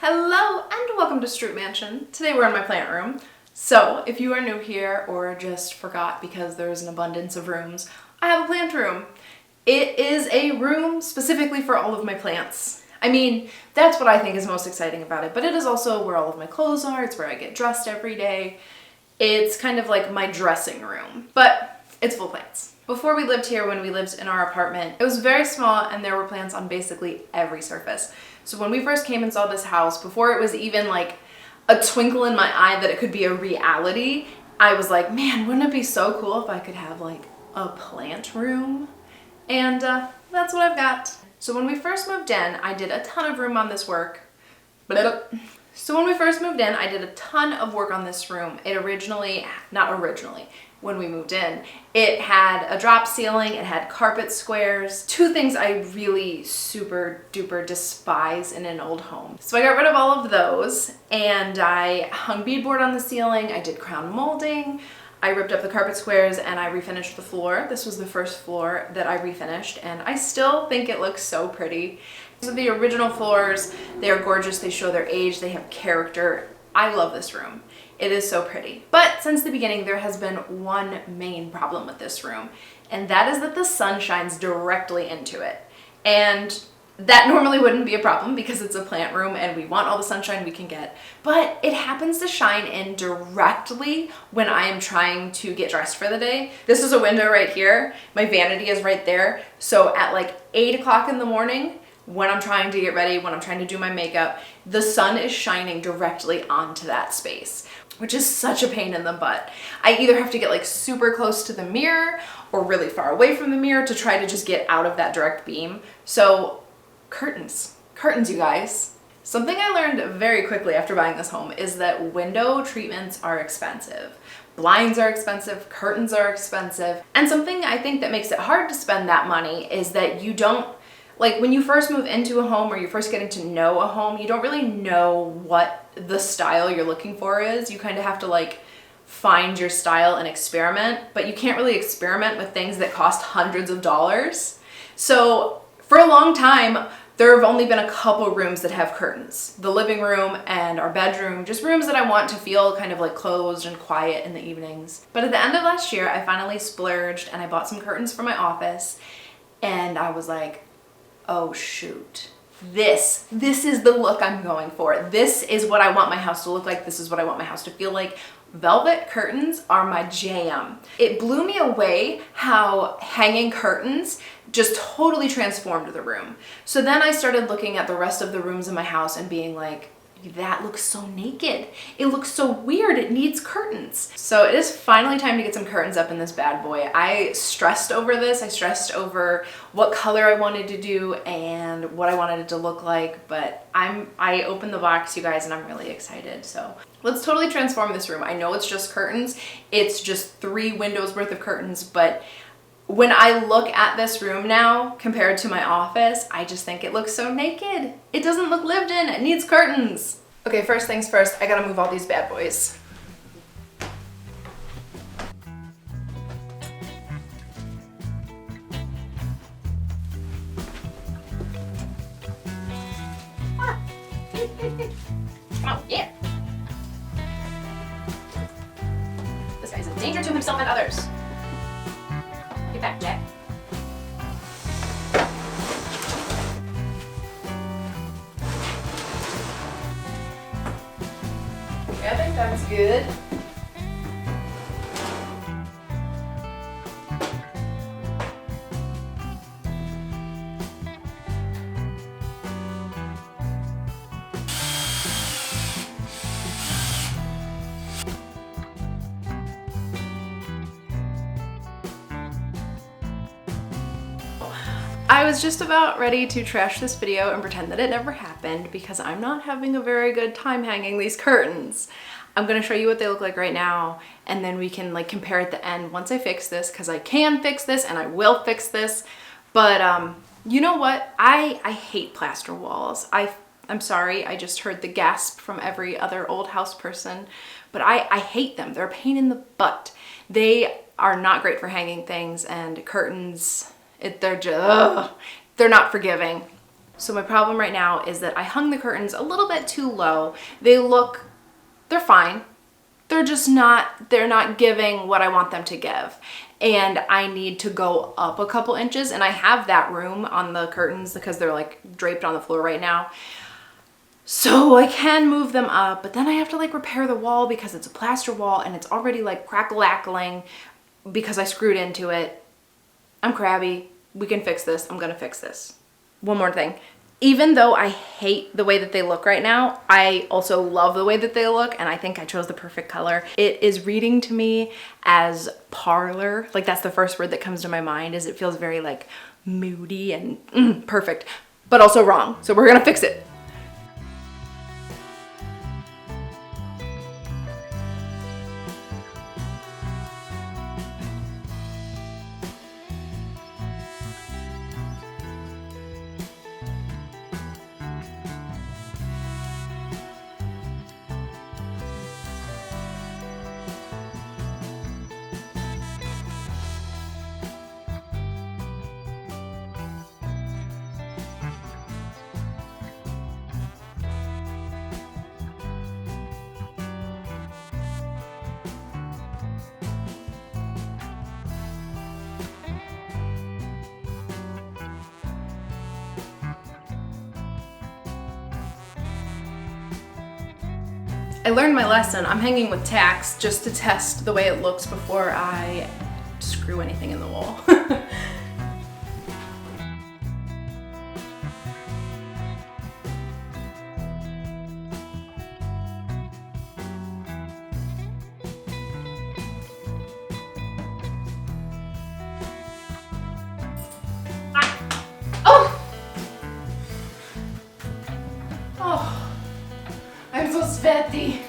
Hello and welcome to Stroop Mansion. Today we're in my plant room. So if you are new here or just forgot because there's an abundance of rooms, I have a plant room. It is a room specifically for all of my plants. I mean, that's what I think is most exciting about it, but it is also where all of my clothes are. It's where I get dressed every day. It's kind of like my dressing room, but it's full of plants. Before we lived here, when we lived in our apartment, it was very small and there were plants on basically every surface. So when we first came and saw this house, before it was even like a twinkle in my eye that it could be a reality, I was like, man, wouldn't it be so cool if I could have like a plant room? And that's what I've got. So when we first moved in, I did a ton of room on this work. So when we first moved in, I did a ton of work on this room. When we moved in, it had a drop ceiling, it had carpet squares, two things I really super duper despise in an old home. So I got rid of all of those and I hung beadboard on the ceiling, I did crown molding, I ripped up the carpet squares and I refinished the floor. This was the first floor that I refinished and I still think it looks so pretty. So the original floors, they are gorgeous, they show their age, they have character. I love this room. It is so pretty. But since the beginning, there has been one main problem with this room, and that is that the sun shines directly into it. And that normally wouldn't be a problem because it's a plant room and we want all the sunshine we can get, but it happens to shine in directly when I am trying to get dressed for the day. This is a window right here. My vanity is right there. So at like 8 o'clock in the morning, when I'm trying to get ready, when I'm trying to do my makeup, the sun is shining directly onto that space, which is such a pain in the butt. I either have to get like super close to the mirror or really far away from the mirror to try to just get out of that direct beam. So curtains, you guys. Something I learned very quickly after buying this home is that window treatments are expensive. Blinds are expensive, curtains are expensive. And something I think that makes it hard to spend that money is that you don't, like when you first move into a home or you're first getting to know a home, you don't really know what the style you're looking for is. You kind of have to like find your style and experiment, but you can't really experiment with things that cost hundreds of dollars. So for a long time, there have only been a couple rooms that have curtains. The living room and our bedroom, just rooms that I want to feel kind of like closed and quiet in the evenings. But at the end of last year, I finally splurged and I bought some curtains for my office and I was like, oh shoot, this is the look I'm going for. This is what I want my house to look like. This is what I want my house to feel like. Velvet curtains are my jam. It blew me away how hanging curtains just totally transformed the room. So then I started looking at the rest of the rooms in my house and being like, that looks so naked. It looks so weird. It needs curtains. So it is finally time to get some curtains up in this bad boy. I stressed over this. I stressed over what color I wanted to do and what I wanted it to look like, but I opened the box, you guys, and I'm really excited. So let's totally transform this room. I know it's just curtains. It's just 3 windows worth of curtains, but when I look at this room now compared to my office, I just think it looks so naked. It doesn't look lived in. It needs curtains. Okay, first things first, I gotta move all these bad boys. Come on, yeah. This guy's a danger to himself and others. Get back, Jack. Yeah, I think that's good. I was just about ready to trash this video and pretend that it never happened because I'm not having a very good time hanging these curtains. I'm gonna show you what they look like right now and then we can like compare at the end once I fix this, because I can fix this and I will fix this. But you know what? I hate plaster walls. I'm sorry, I just heard the gasp from every other old house person, but I hate them. They're a pain in the butt. They are not great for hanging things, and curtains, they're not forgiving. So my problem right now is that I hung the curtains a little bit too low. They're fine. They're not giving what I want them to give. And I need to go up a couple inches, and I have that room on the curtains because they're like draped on the floor right now. So I can move them up, but then I have to like repair the wall because it's a plaster wall and it's already like crackle-lackling because I screwed into it. I'm crabby. We can fix this. I'm gonna fix this. One more thing. Even though I hate the way that they look right now, I also love the way that they look, and I think I chose the perfect color. It is reading to me as parlor. Like, that's the first word that comes to my mind, is it feels very like moody and perfect, but also wrong. So we're gonna fix it. I learned my lesson. I'm hanging with tacks just to test the way it looks before I screw anything in the wall. Oh, I'm so sweaty.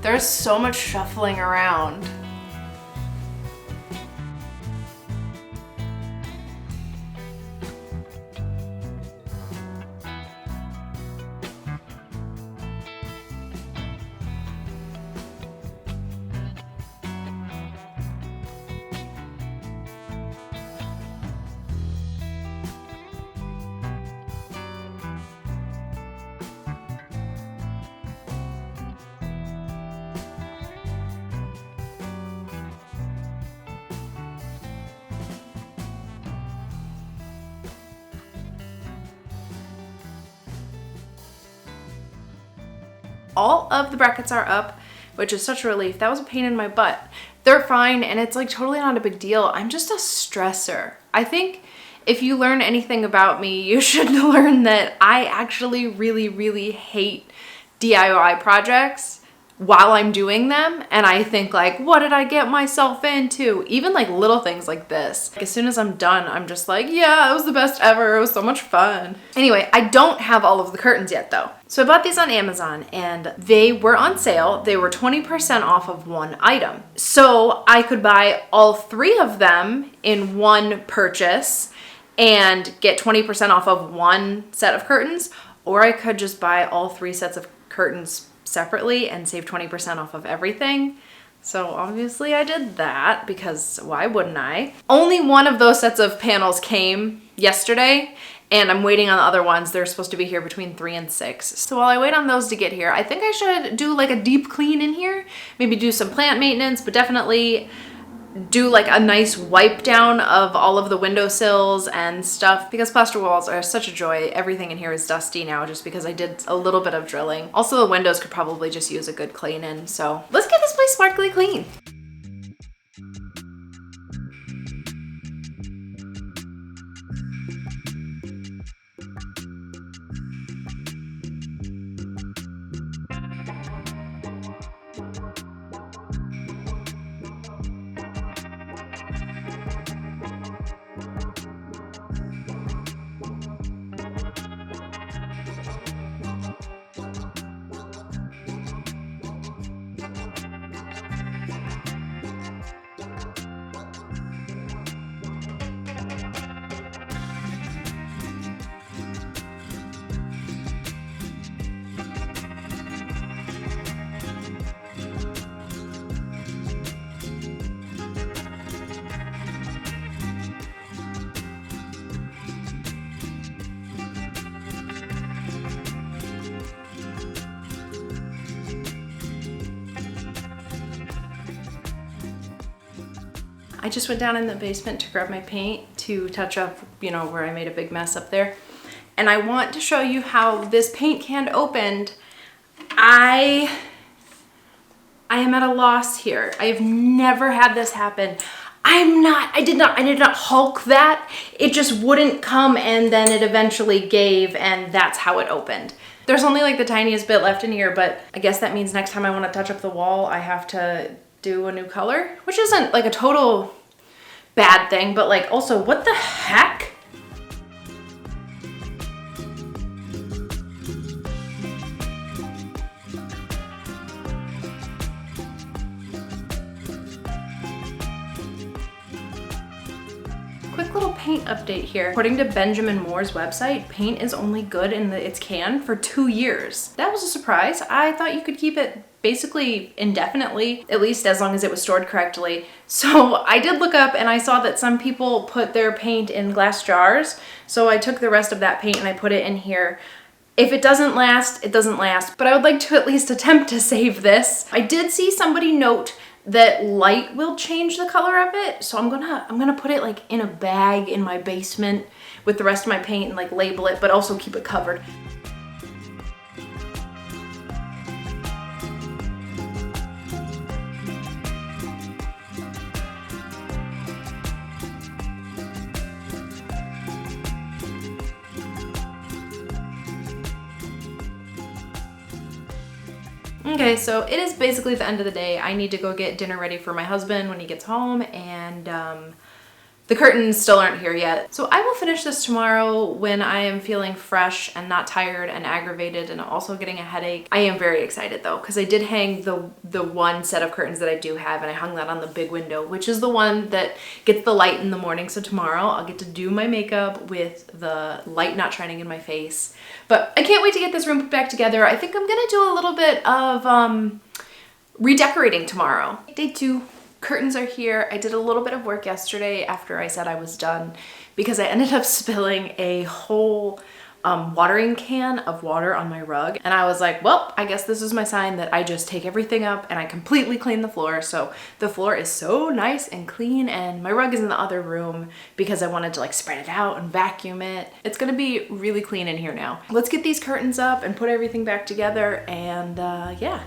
There's so much shuffling around. All of the brackets are up, which is such a relief. That was a pain in my butt. They're fine, and it's like totally not a big deal. I'm just a stressor. I think if you learn anything about me, you should learn that I actually really, really hate DIY projects while I'm doing them, and I think like, what did I get myself into? Even like little things like this. Like, as soon as I'm done, I'm just like, yeah, it was the best ever. It was so much fun. Anyway, I don't have all of the curtains yet though. So I bought these on Amazon and they were on sale. They were 20% off of one item. So I could buy all 3 of them in one purchase and get 20% off of one set of curtains, or I could just buy all 3 sets of curtains separately and save 20% off of everything. So obviously I did that because why wouldn't I? Only one of those sets of panels came yesterday and I'm waiting on the other ones. They're supposed to be here between 3 and 6. So while I wait on those to get here, I think I should do like a deep clean in here. Maybe do some plant maintenance, but definitely do like a nice wipe down of all of the windowsills and stuff, because plaster walls are such a joy. Everything in here is dusty now just because I did a little bit of drilling. Also, the windows could probably just use a good clean in. So let's get this place sparkly clean. I just went down in the basement to grab my paint to touch up, you know, where I made a big mess up there. And I want to show you how this paint can opened. I am at a loss here. I have never had this happen. I did not Hulk that. It just wouldn't come, and then it eventually gave, and that's how it opened. There's only like the tiniest bit left in here, but I guess that means next time I want to touch up the wall, I have to do a new color, which isn't like a total bad thing, but like also, what the heck? Quick little paint update here. According to Benjamin Moore's website, paint is only good in its can for 2 years. That was a surprise. I thought you could keep it basically indefinitely, at least as long as it was stored correctly. So I did look up and I saw that some people put their paint in glass jars. So I took the rest of that paint and I put it in here. If it doesn't last, it doesn't last, but I would like to at least attempt to save this. I did see somebody note that light will change the color of it, so I'm gonna put it like in a bag in my basement with the rest of my paint and like label it, but also keep it covered. Okay, so it is basically the end of the day. I need to go get dinner ready for my husband when he gets home, and the curtains still aren't here yet. So I will finish this tomorrow when I am feeling fresh and not tired and aggravated and also getting a headache. I am very excited though, because I did hang the one set of curtains that I do have, and I hung that on the big window, which is the one that gets the light in the morning. So tomorrow I'll get to do my makeup with the light not shining in my face. But I can't wait to get this room put back together. I think I'm gonna do a little bit of redecorating tomorrow. Day 2. Curtains are here. I did a little bit of work yesterday after I said I was done because I ended up spilling a whole watering can of water on my rug. And I was like, well, I guess this is my sign that I just take everything up and I completely clean the floor. So the floor is so nice and clean, and my rug is in the other room because I wanted to like spread it out and vacuum it. It's gonna be really clean in here now. Let's get these curtains up and put everything back together, and yeah.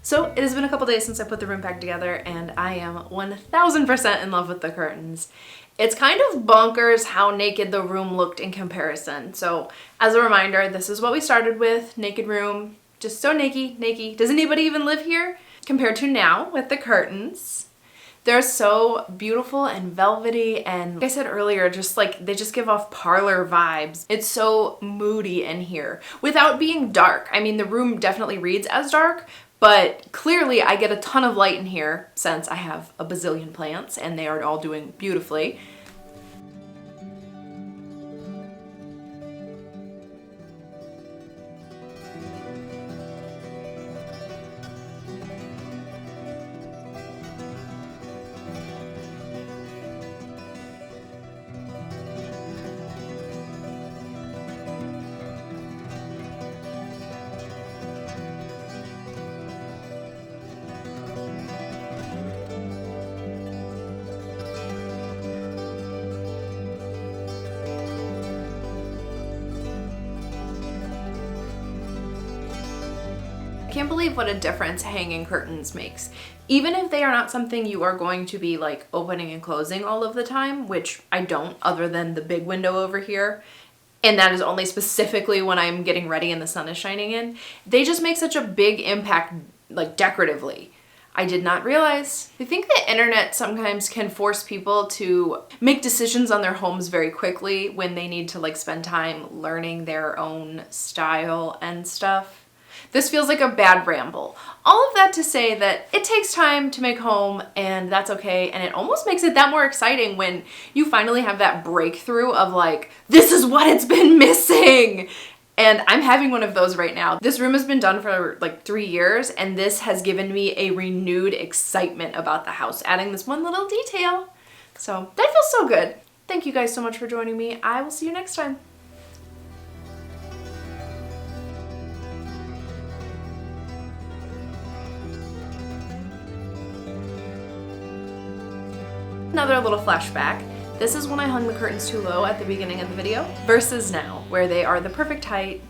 So it has been a couple days since I put the room back together, and I am 1000% in love with the curtains. It's kind of bonkers how naked the room looked in comparison. So as a reminder, this is what we started with, naked room, just so naked. Does anybody even live here? Compared to now with the curtains. They're so beautiful and velvety, and like I said earlier, just like they just give off parlor vibes. It's so moody in here without being dark. I mean, the room definitely reads as dark, but clearly I get a ton of light in here since I have a bazillion plants and they are all doing beautifully. I can't believe what a difference hanging curtains makes. Even if they are not something you are going to be like opening and closing all of the time, which I don't, other than the big window over here, and that is only specifically when I'm getting ready and the sun is shining in, they just make such a big impact, like decoratively. I did not realize. I think the internet sometimes can force people to make decisions on their homes very quickly when they need to like spend time learning their own style and stuff. This feels like a bad ramble. All of that to say that it takes time to make home, and that's okay, and it almost makes it that more exciting when you finally have that breakthrough of like, this is what it's been missing! And I'm having one of those right now. This room has been done for like 3 years, and this has given me a renewed excitement about the house, adding this one little detail. So that feels so good. Thank you guys so much for joining me. I will see you next time. Another little flashback. This is when I hung the curtains too low at the beginning of the video versus now, where they are the perfect height